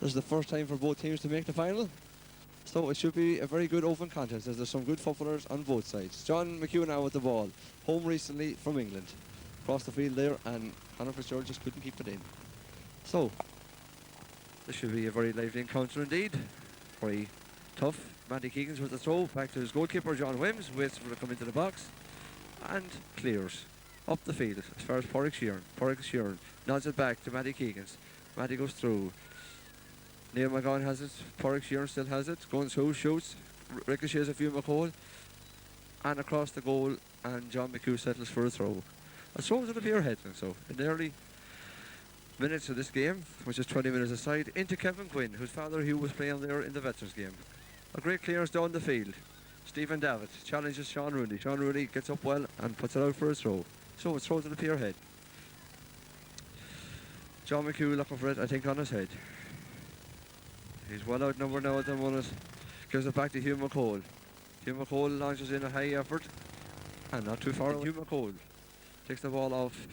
This is the first time for both teams to make the final. So it should be a very good open contest as there's some good footballers on both sides. John McHugh now with the ball. Home recently from England. Across the field there, and Conor Fitzgerald just couldn't keep it in. So this should be a very lively encounter indeed. Very tough. Matty Keegans with the throw. Back to his goalkeeper John Wims. Waits for it to come into the box. And clears up the field as far as Porrick Sheeran. Porrick Sheeran nods it back to Matty Keegans. Matty goes through. Neil McGowan has it. Porrick Sheeran still has it. Going through, shoots. Ricochets a few McCall. And across the goal. And John McHugh settles for a throw. A throw to the Pier heading. So in the early minutes of this game, which is 20 minutes aside, into Kevin Quinn, whose father Hugh was playing there in the veterans game. A great clearance down the field. Stephen Davitt challenges Sean Rooney. Sean Rooney gets up well and puts it out for a throw. So it's throw to the Pier head. John McHugh looking for it, I think, on his head. He's well outnumbered now at the moment. Gives it back to Hugh McCall. Hugh McCall launches in a high effort. And not too far away. Hugh McCall takes the ball off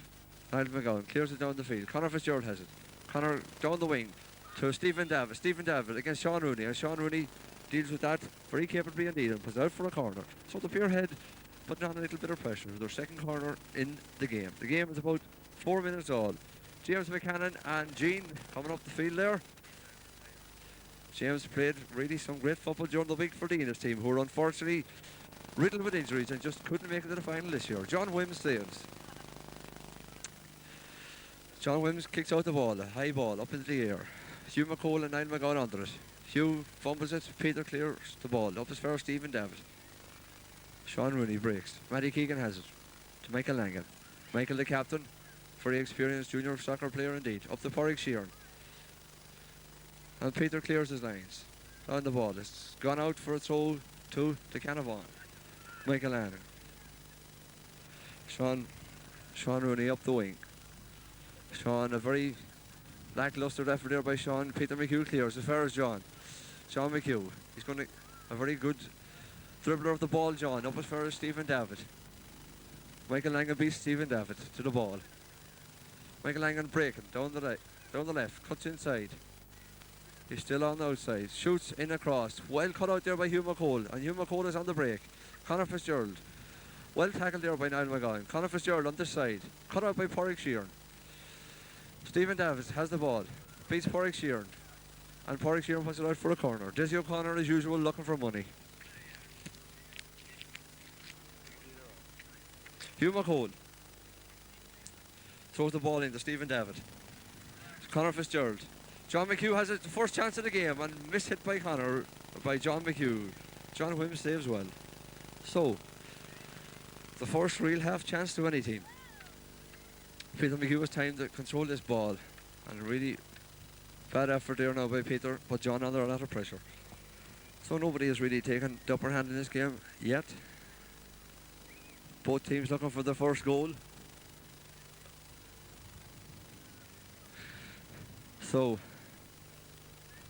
Niall McGowan, clears it down the field. Conor Fitzgerald has it. Conor down the wing to Stephen Davitt. Stephen Davitt against Sean Rooney. And Sean Rooney deals with that very capably indeed and puts it out for a corner. So the Pier head putting on a little bit of pressure. Their second corner in the game. The game is about 4 minutes old. James McCannon and Jean coming up the field there. James played really some great football during the week for Dina's team, who were unfortunately riddled with injuries and just couldn't make it to the final this year. John Wims saves. John Wims kicks out the ball, a high ball up into the air. Hugh McCall and Niall McGowan under it. Hugh fumbles it, Peter clears the ball. Up as far as Stephen Davitt. Sean Rooney breaks. Matty Keegan has it to Michael Langan. Michael the captain, very experienced junior soccer player indeed. Up to Porrick Sheeran. And Peter clears his lines. On the ball. It's gone out for a throw to Canavaun. Michael Langan. Sean Rooney up the wing. Sean, a very lacklustre effort there by Sean. Peter McHugh clears as far as John. John McHugh. He's going to a very good dribbler of the ball, John. Up as far as Stephen Davitt. Michael Langan beats Stephen Davitt to the ball. Michael Langan breaking down the left, cuts inside. He's still on the outside. Shoots in across. Well cut out there by Hugh McCall. And Hugh McCall is on the break. Conor Fitzgerald. Well tackled there by Niall McGowan. Conor Fitzgerald on this side. Cut out by Porrick Sheeran. Stephen Davis has the ball. Beats Porrick Sheeran. And Porrick Sheeran puts it out for a corner. Dizzy O'Connor, as usual, looking for money. Hugh McCall throws the ball into Stephen Davitt. Conor Fitzgerald. John McHugh has it, the first chance of the game, and mishit by Conor, by John McHugh. John Wims saves well. So, the first real half chance to any team. Peter McHugh has time to control this ball, and really bad effort there now by Peter, but John under a lot of pressure. So nobody has really taken the upper hand in this game yet. Both teams looking for the first goal. So,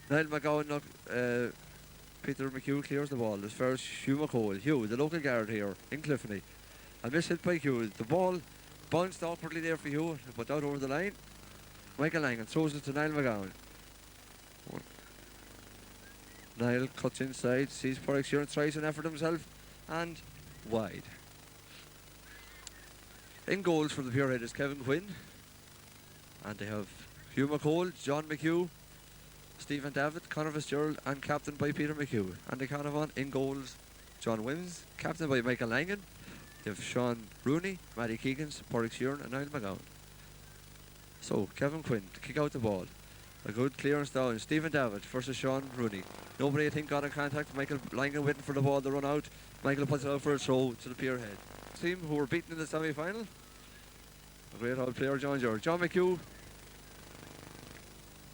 Niall McGowan, Peter McHugh clears the ball as far as Hugh McCall. Hugh, the local guard here in Cliffney. A miss hit by Hugh. The ball bounced awkwardly there for Hugh, but out over the line. Michael Langan throws it to Niall McGowan. Niall cuts inside, sees Porrick Sheeran, tries an effort himself, and wide. In goals for the Pier is Kevin Quinn. And they have Hugh McCall, John McHugh, Stephen Davitt, Conor Fitzgerald, and captained by Peter McHugh. And the Canavaun in goals, John Wims, captained by Michael Langan. They have Sean Rooney, Matty Keegans, Porrick Sheeran, and Niall McGowan. So, Kevin Quinn to kick out the ball. A good clearance down. Stephen Davitt versus Sean Rooney. Nobody, I think, got in contact. Michael Langan waiting for the ball to run out. Michael puts it out for a throw to the Pier head. Team who were beaten in the semi-final. A great old player, John George. John McHugh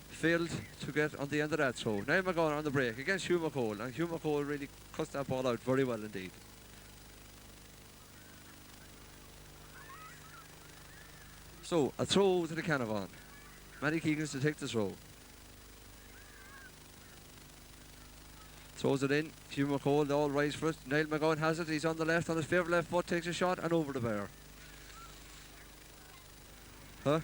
failed to get on the end of that throw. Niall McGowan on the break against Hugh McCall, and Hugh McCall really cuts that ball out very well indeed. So, a throw to the Canavaun. Matty Keegans to take the throw. Throws it in. Hugh McCall, all rise for it. Niall McGowan has it. He's on the left, on his favourite left foot, takes a shot and over the bar. Huh?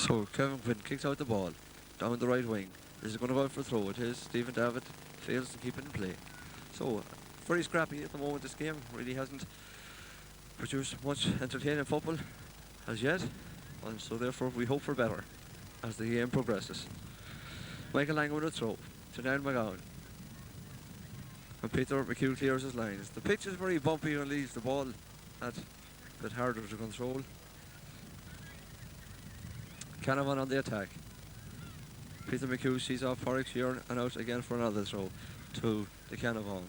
So Kevin Quinn kicks out the ball down the right wing. This is going to go out for a throw. It is Stephen David fails to keep it in play. So very scrappy at the moment. This game really hasn't produced much entertaining football as yet, and so therefore we hope for better as the game progresses. Michael Lang with a throw to Niall McGowan, and Peter McHugh clears his lines. The pitch is very bumpy and leaves the ball a bit harder to control. Canavaun on the attack. Peter McHugh sees off Porrick here and out again for another throw to the Canavaun.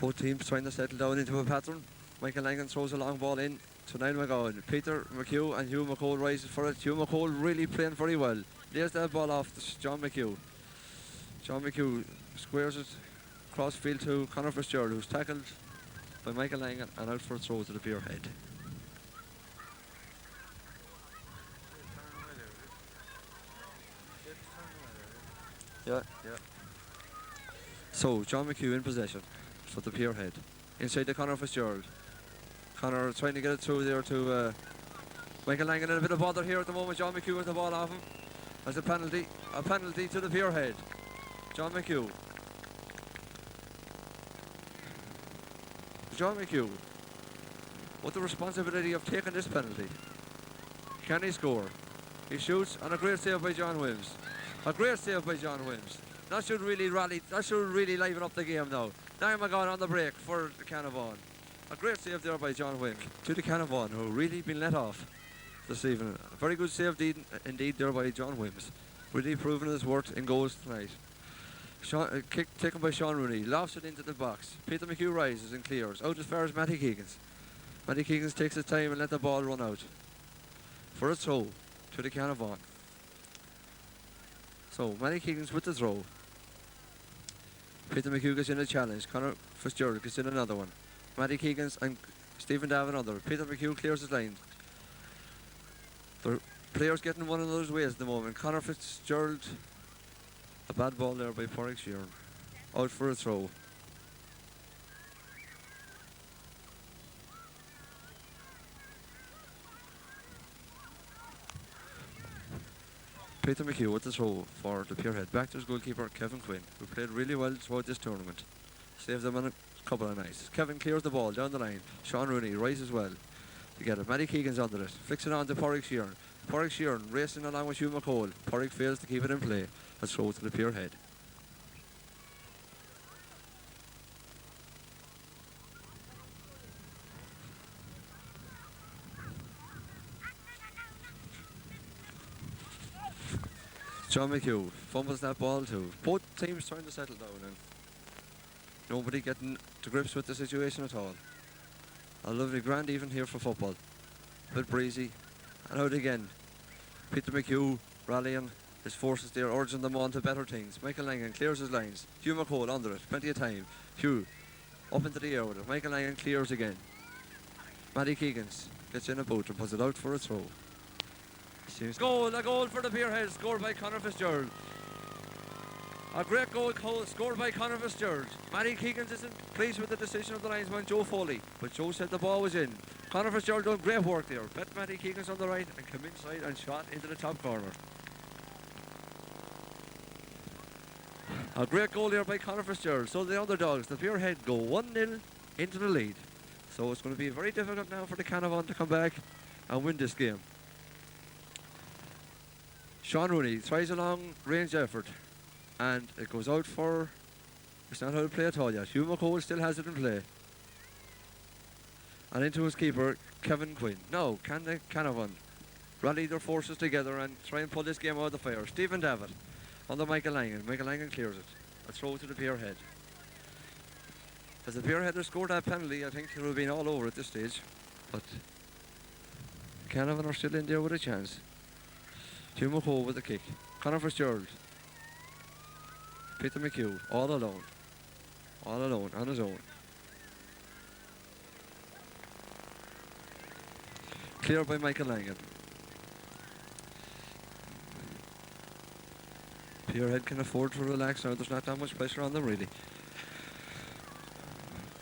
Both teams trying to settle down into a pattern. Michael Langan throws a long ball in to Niall McGowan. Peter McHugh and Hugh McCall rises for it. Hugh McCall really playing very well. There's that ball off to John McHugh. John McHugh squares it cross field to Conor Fitzgerald, who's tackled by Michael Langan and out for a throw to the Pier head. Yeah. So John McHugh in possession for the Pier head. Inside to Conor Fitzgerald. Conor trying to get it through there to Michael Langan in a bit of bother here at the moment. John McHugh with the ball off him. As a penalty to the Pier head. John McHugh. John McHugh with the responsibility of taking this penalty. Can he score? He shoots, and a great save by John Wims. A great save by John Wims. That should really liven up the game now. Niall McGowan on the break for the Canavaun. A great save there by John Wims to the Canavaun, who really been let off this evening. A very good save indeed there by John Wims. Really proving his worth in goals tonight. Kick taken by Sean Rooney, lofts it into the box. Peter McHugh rises and clears, out as far as Matty Keegans. Matty Keegans takes his time and let the ball run out for a throw to the Canavaun. So Matty Keegans with the throw. Peter McHugh gets in a challenge. Conor Fitzgerald gets in another one. Matty Keegans and Stephen Dav another. Peter McHugh clears his line. The players getting one of those ways at the moment. Conor Fitzgerald. A bad ball there by Porrick Sheeran. Out for a throw. Peter McHugh with the throw for the Pier head. Back to his goalkeeper, Kevin Quinn, who played really well throughout this tournament. Saves them on a couple of nights. Kevin clears the ball down the line. Sean Rooney rises well to get it. Matty Keegan's under it. Flicks it on to Porrick Sheeran. Porrick Sheeran racing along with Hugh McCall. Porrick fails to keep it in play. A throw to the Pier head. John McHugh fumbles that ball too. Both teams trying to settle down and nobody getting to grips with the situation at all. A lovely grand even here for football. A bit breezy. And out again. Peter McHugh rallying his forces there, urging them on to better things. Michael Langan clears his lines. Hugh McCall under it. Plenty of time. Hugh up into the air with it. Michael Langan clears again. Matty Keegans gets in a boot and puts it out for a throw. Goal, a goal for the Pier head, scored by Conor Fitzgerald. A great goal scored by Conor Fitzgerald. Matty Keegans isn't pleased with the decision of the linesman Joe Foley, but Joe said the ball was in. Conor Fitzgerald done great work there. Bet Matty Keegans on the right and come inside and shot into the top corner. A great goal there by Conor Fitzgerald. So the underdogs, the Pier head, go 1-0 into the lead. So it's going to be very difficult now for the Canavaun to come back and win this game. Sean Rooney tries a long range effort and it goes out for, it's not how to play at all yet. Hugh McCall still has it in play. And into his keeper, Kevin Quinn. Now, can the Canavaun rally their forces together and try and pull this game out of the fire? Stephen Davitt on the Michael Langan. Michael Langan clears it. A throw to the Pier head. As the Pier head has scored that penalty, I think it would have been all over at this stage. But Canavaun are still in there with a chance. Hugh McCall with the kick. Conor Fitzgerald. Peter McHugh, all alone. All alone, on his own. Cleared by Michael Langan. Pier head can afford to relax now. There's not that much pressure on them, really.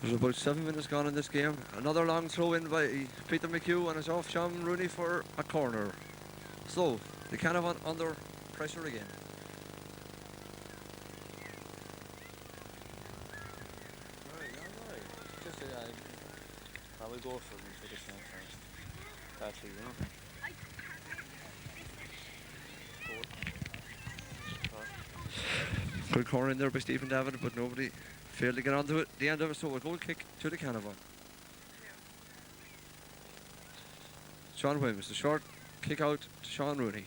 There's about 7 minutes gone in this game. Another long throw in by Peter McHugh, and it's off Sean Rooney for a corner. So, the Canavaun under pressure again. Just I will go for the first. That's it, you know. Good corner in there by Stephen David, but nobody failed to get onto it. The end of it, so a goal kick to the Canavaun. Sean Williams, the short kick out to Sean Rooney.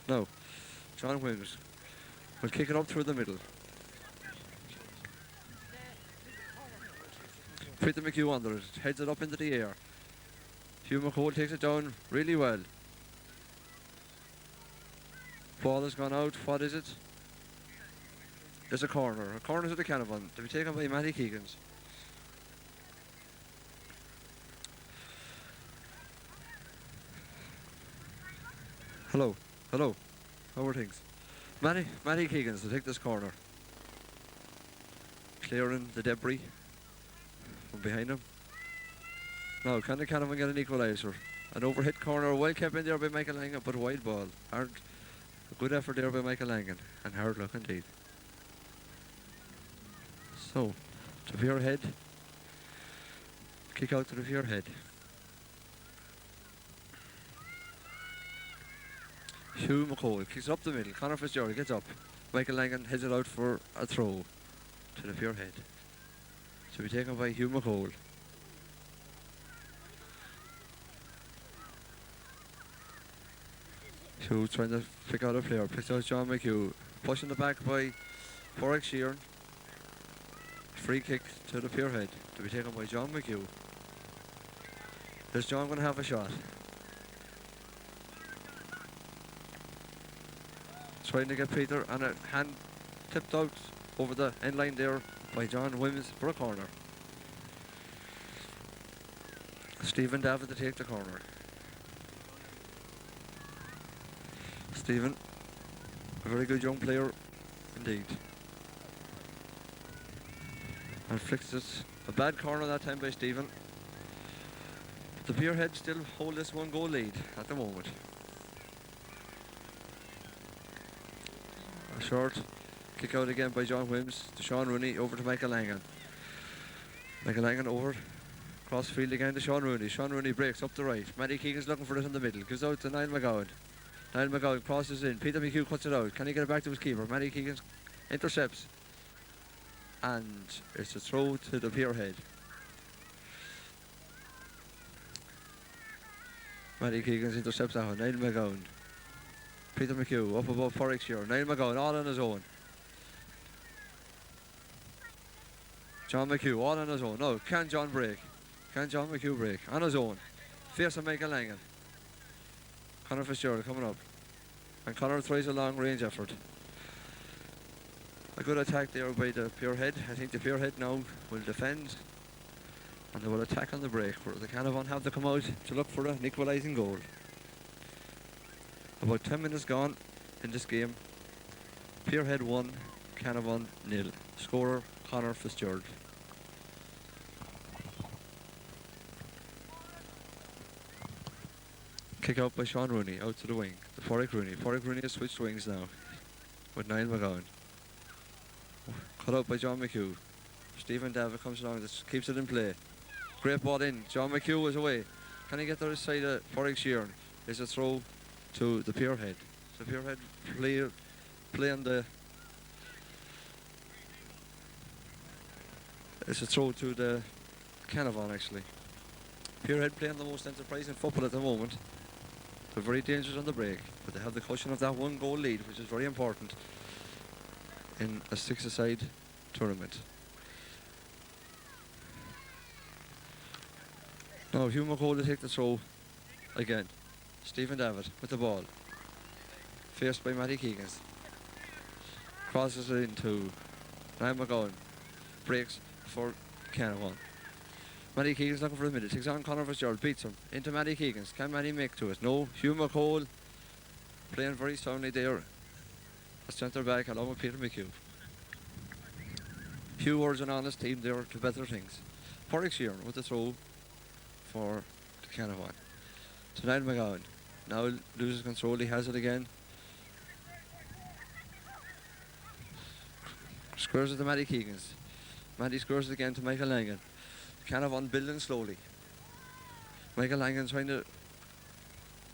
No, Sean Williams will kick it up through the middle. Peter McHugh under it, heads it up into the air. Hugh McCall takes it down really well. Ball has gone out. What is it? There's a corner. A corner to the Canavaun to be taken by Matty Keegans. Hello. Hello. How are things? Matty Keegans to take this corner. Clearing the debris from behind him. Now, can the Canavaun get an equaliser? An overhit corner, well kept in there by Michael Langan, but a wide ball. Hard, a good effort there by Michael Langan, and hard luck indeed. So, to Pier head. Kick out to the Pier head. Hugh McCall kicks up the middle. Conor Fitzgerald gets up. Michael Langan heads it out for a throw to the Pier head. To be taken by Hugh McCall. Hugh trying to pick out a player. Picks out John McHugh. Pushing the back by Forex Sheeran. Free kick to the Pier head to be taken by John McHugh. Is John going to have a shot? Trying to get Peter, and a hand tipped out over the end line there by John Williams for a corner. Stephen David to take the corner. Stephen, a very good young player indeed. And flicks it. A bad corner that time by Stephen. The Pier head still hold this 1-goal lead at the moment. A short kick out again by John Williams to Sean Rooney, over to Michael Langan. Michael Langan over, cross field again to Sean Rooney. Sean Rooney breaks up the right. Matty Keegan's looking for it in the middle. Goes out to Niall McGowan. Niall McGowan crosses in. Peter McHugh cuts it out. Can he get it back to his keeper? Matty Keegan intercepts. And it's a throw to the Pier head. Matty Keegan intercepts that one. Niall McGowan. Peter McHugh up above Forex here. Niall McGowan all on his own. John McHugh all on his own. No, can John break? Can John McHugh break? On his own. Facing Michael Langan. Conor Fitzgerald coming up. And Conor tries a long range effort. A good attack there by the Pier head. I think the Pier head now will defend. And they will attack on the break, where the Canavaun have to come out to look for an equalising goal. About 10 minutes gone in this game. Pier head 1, Canavaun 0. Scorer Conor Fitzgerald. Kick out by Sean Rooney, out to the wing. The Forex Rooney. Forex Rooney has switched wings now with Niall McGowan. Cut out by John McHugh. Stephen David comes along, this keeps it in play. Great ball in. John McHugh is away. Can he get to the side of Forex Sheeran? Is a throw to the Pier head. The Pier head playing the. It's a throw to the Canavaun actually. Pier head playing the most enterprising football at the moment. They're very dangerous on the break, but they have the cushion of that 1-goal lead, which is very important in a 6-a-side tournament. Now Hugh McCall to take the throw again. Stephen David with the ball. Faced by Matty Keegans. Crosses it into Niall McGowan. Breaks for Canavaun. Matty Keegan's looking for a minute. Takes on Conor Fitzgerald. Beats him. Into Matty Keegans. Can Matty make to it? No. Hugh McCall playing very soundly there. A centre back along with Peter McHugh. Few words on honest team there to better things. Porrick Sheeran with the throw for Canavaun. To Niall McGowan. Now loses control, he has it again. Squares it to Matty Keegans. Matty squares it again to Michael Langan. Canavaun building slowly. Michael Langan trying to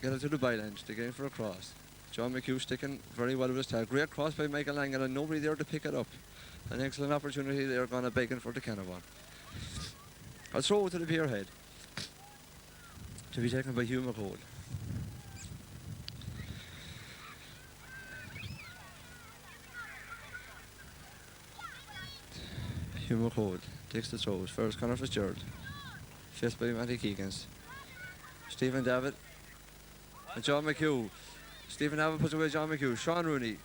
get it to the byline. They're going for a cross. John McHugh sticking very well with his tail. Great cross by Michael Langan and nobody there to pick it up. An excellent opportunity they're going to begging for the Canavaun. I'll throw it to the Pier head. To be taken by Hugh McCall. Hugh McCall takes the throws. First Conor Fitzgerald. Faced by Matty Keegans. Stephen David. And John McHugh. Stephen David puts away John McHugh. Sean Rooney.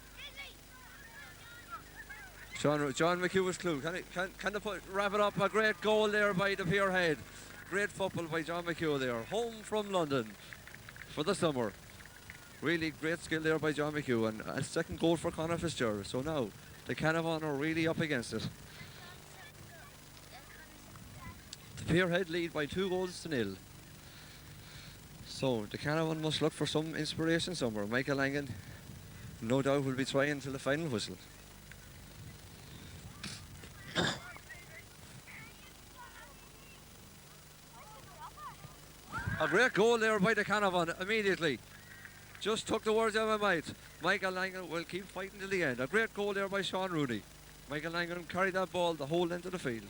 John McHugh was clue. Can they wrap it up? A great goal there by the Pier head. Great football by John McHugh there. Home from London for the summer. Really great skill there by John McHugh. And a second goal for Conor Fitzgerald. So now the Canavaun are really up against it. The Pier head lead by 2-0. So the Canavaun must look for some inspiration somewhere. Michael Langan no doubt will be trying until the final whistle. A great goal there by the Canavaun immediately. Just took the words out of my mouth. Michael Langan will keep fighting till the end. A great goal there by Sean Rooney. Michael Langan carried that ball the whole length of the field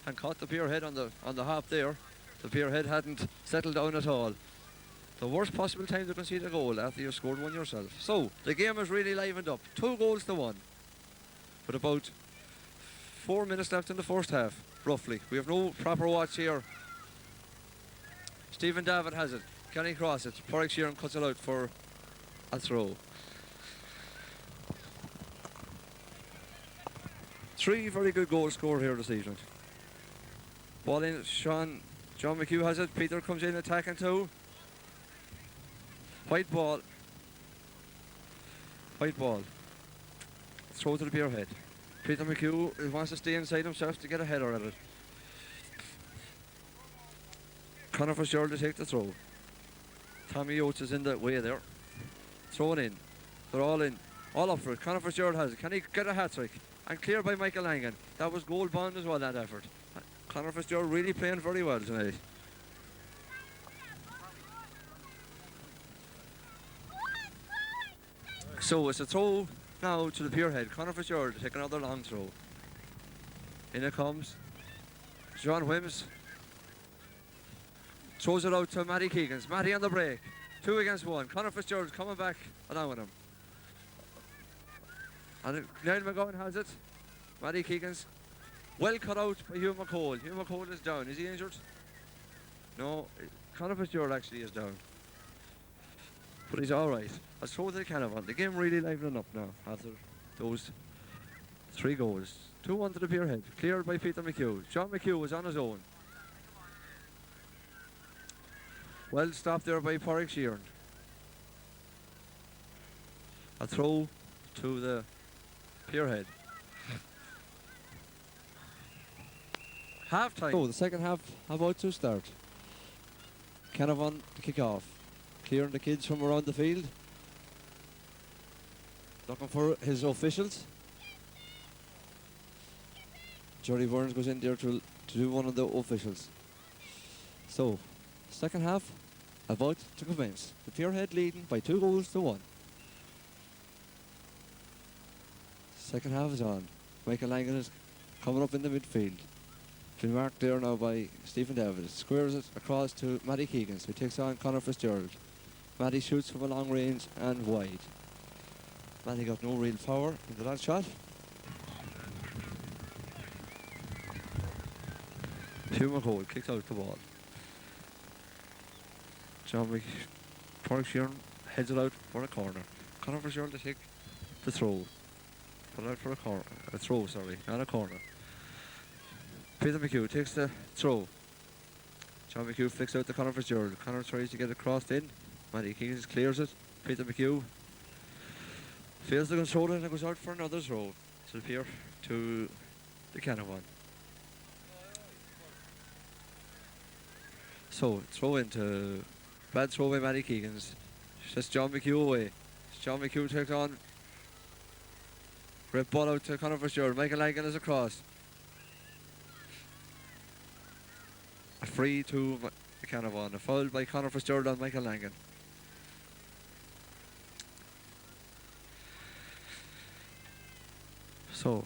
and caught the Pier head on the half there. The Pier head hadn't settled down at all. The worst possible time to concede a goal after you've scored one yourself. So the game is really livened up. 2-1. With about 4 minutes left in the first half, roughly. We have no proper watch here. Stephen David has it. Can he cross it? Porrick Sheeran cuts it out for a throw. 3 very good goals scored here this evening. Ball in, John McHugh has it. Peter comes in attacking too. White ball. Throw to the Pier head. Peter McHugh wants to stay inside himself to get a header at it. Conor Fitzgerald to take the throw. Tommy Oates is in the way there. Thrown in. They're all in. All up for it. Conor Fitzgerald has it. Can he get a hat-trick? And cleared by Michael Langan. That was goal bound as well, that effort. Conor Fitzgerald really playing very well tonight. So it's a throw now to the Pier head. Conor Fitzgerald to take another long throw. In it comes. John Wims throws it out to Matty Keegans. Matty on the break. 2 against 1. Conor Fitzgerald coming back along with him. And Niall McGowan has it. Matty Keegans. Well cut out by Hugh McCall. Hugh McCall is down. Is he injured? No. Conor Fitzgerald actually is down. But he's alright. Let's throw to the Canavaun. The game really livening up now after those 3 goals. 2-1 to the Pier head. Cleared by Peter McHugh. John McHugh was on his own. Well stopped there by Porrick Sheeran. A throw to the Pier head. Half time. So the second half about to start. Canavaun to kick off. Clearing the kids from around the field. Looking for his officials. Jerry Burns goes in there to do one of the officials. So, second half about to commence. The Pier head leading by 2-1. Second half is on. Michael Langan is coming up in the midfield. Been marked there now by Stephen David. Squares it across to Matty Keegans, who takes on Conor Fitzgerald. Matty shoots from a long range and wide. Matty got no real power into that shot. Hugh McCall kicks out the ball. Porrick Sheeran heads it out for a corner. Conor Fitzgerald to take the throw. Put it out for a corner. A throw, sorry, not a corner. Peter McHugh takes the throw. John McHugh flicks out to Conor Fitzgerald. Conor tries to get it crossed in. Matty Keegans clears it. Peter McHugh fails to control it and goes out for another throw to the Pier to the Canavaun. So, throw into bad throw by Matty Keegans. Just John McHugh away. John McHugh takes on. Great ball out to Conor Fitzgerald. Michael Langan is across. A free to the Canavaun. A foul by Conor Fitzgerald on Michael Langan. So,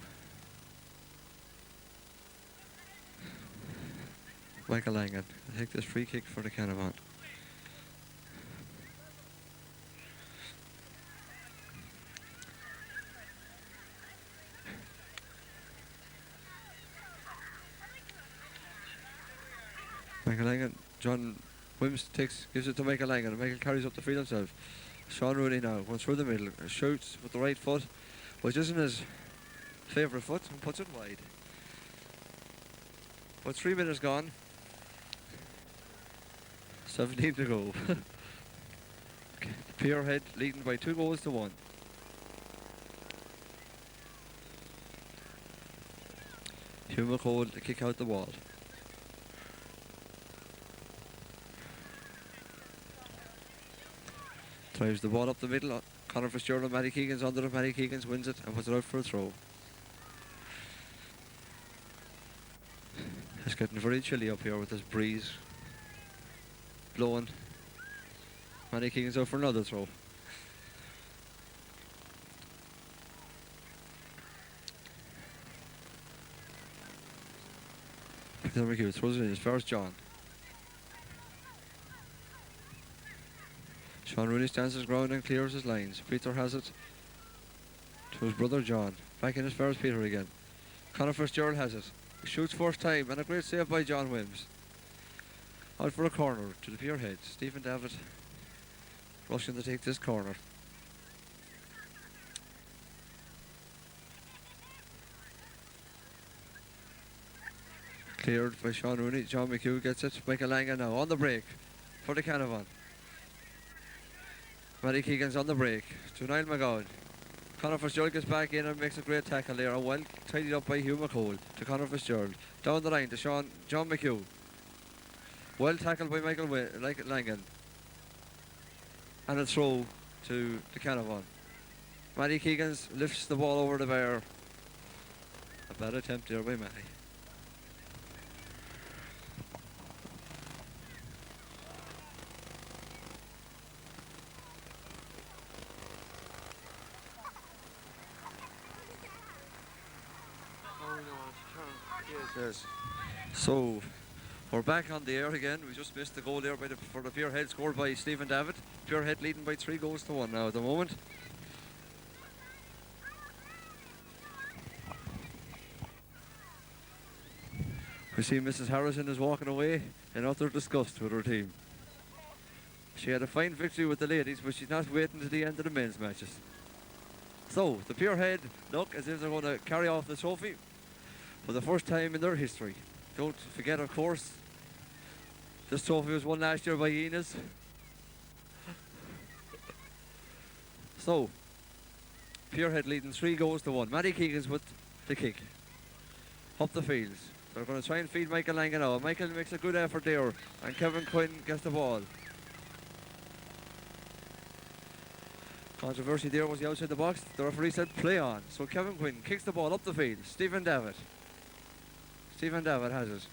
Michael Langan will take this free kick for the Canavaun. Michael Langan, John Wims gives it to Michael Langan, and Michael carries up the field himself. Sean Rooney now goes through the middle, shoots with the right foot, which isn't his favourite foot, and puts it wide. But 3 minutes gone, 17 to go. Pier head leading by 2 goals to 1. Hugh McCall to kick out the ball. Drives the ball up the middle. Conor Fitzgerald and Matty Keegan's under it. Matty Keegan's wins it and puts it out for a throw. It's getting very chilly up here with this breeze blowing. Matty Keegan's out for another throw. Peter McHugh throws it in as far as John. Sean Rooney stands his ground and clears his lines. Peter has it to his brother John. Back in as far as Peter again. Conor Fitzgerald has it. He shoots first time and a great save by John Wims. Out for a corner to the Pier head. Stephen David rushing to take this corner. Cleared by Sean Rooney. John McHugh gets it. Michael Langan now on the break for the Canavaun. Matty Keegan's on the break to Niall McGowan. Conor Fitzgerald gets back in and makes a great tackle there, and well tidied up by Hugh McCall to Conor Fitzgerald. Down the line to John McHugh. Well tackled by Michael Langan. And a throw to the Canavaun. Matty Keegan's lifts the ball over the bar. A bad attempt there by Matty. So we're back on the air again. We just missed the goal there for the Pier head, scored by Stephen David. Pier head leading by 3 goals to 1 now at the moment. We see Mrs. Harrison is walking away in utter disgust with her team. She had a fine victory with the ladies, but she's not waiting to the end of the men's matches. So the Pier head look as if they're going to carry off the trophy for the first time in their history. Don't forget, of course, this trophy was won last year by Enos. So, Pierhead leading 3 goals to 1. Matty Keegan's with the kick. Up the fields. They're going to try and feed Michael Langan now. Michael makes a good effort there, and Kevin Quinn gets the ball. Controversy there was the outside the box. The referee said play on. So Kevin Quinn kicks the ball up the field. Stephen David has it.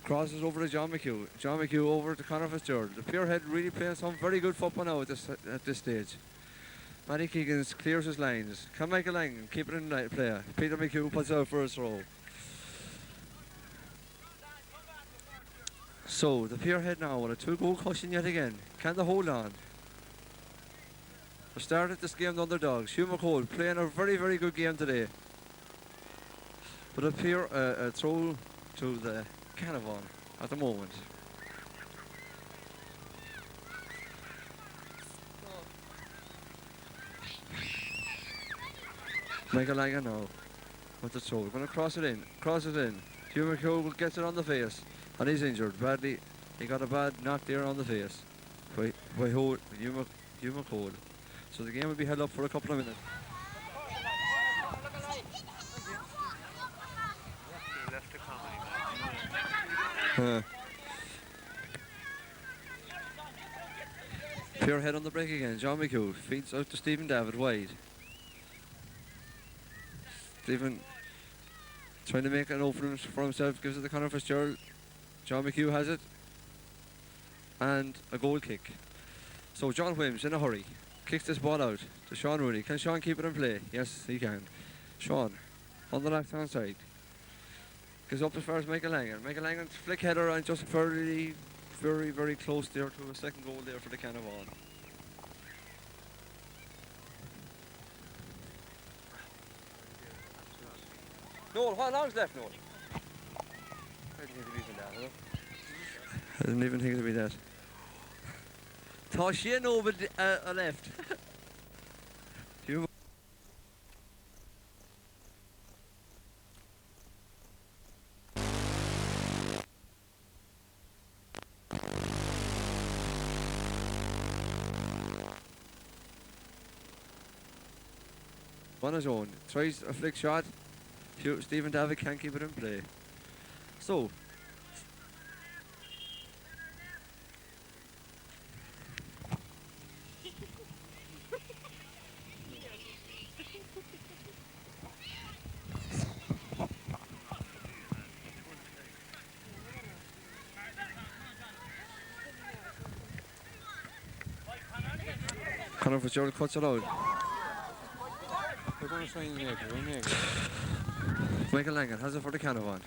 Crosses over to John McHugh. John McHugh over to Conor Fitzgerald. The Pierhead really playing some very good football now at this stage. Matty Keegan clears his lines. Can Michael Langan keep it in play? Peter McHugh puts out for a throw. So the Pierhead now with a 2-goal cushion yet again. Can they hold on? They started this game the underdogs. Hugh McCall playing a very, very good game today. But a throw to the Canavaun at the moment. Michael Langan now with the throw. Going to cross it in. Hugh McCall gets it on the face, and he's injured badly. He got a bad knock there on the face by Hugh McCall. So the game will be held up for a couple of minutes. Pier head on the break again. John McHugh feeds out to Stephen David wide. Stephen trying to make an opening for himself, gives it to Conor Fitzgerald. John McHugh has it. And a goal kick. So John Williams in a hurry. Kicks this ball out to Sean Rooney. Can Sean keep it in play? Yes, he can. Sean on the left hand side. Goes up as far as Michael Langan. Michael Langan flick header and just very, very close there to a second goal there for the Canavaun. Noel, what long's left, Noel? I didn't even think it'd be that. Thought she no, but left. You. On his own, tries a flick shot. Stephen David can't keep it in play. So. Conor Fitzgerald cuts it out. Michael Langan has it for the Canavaun.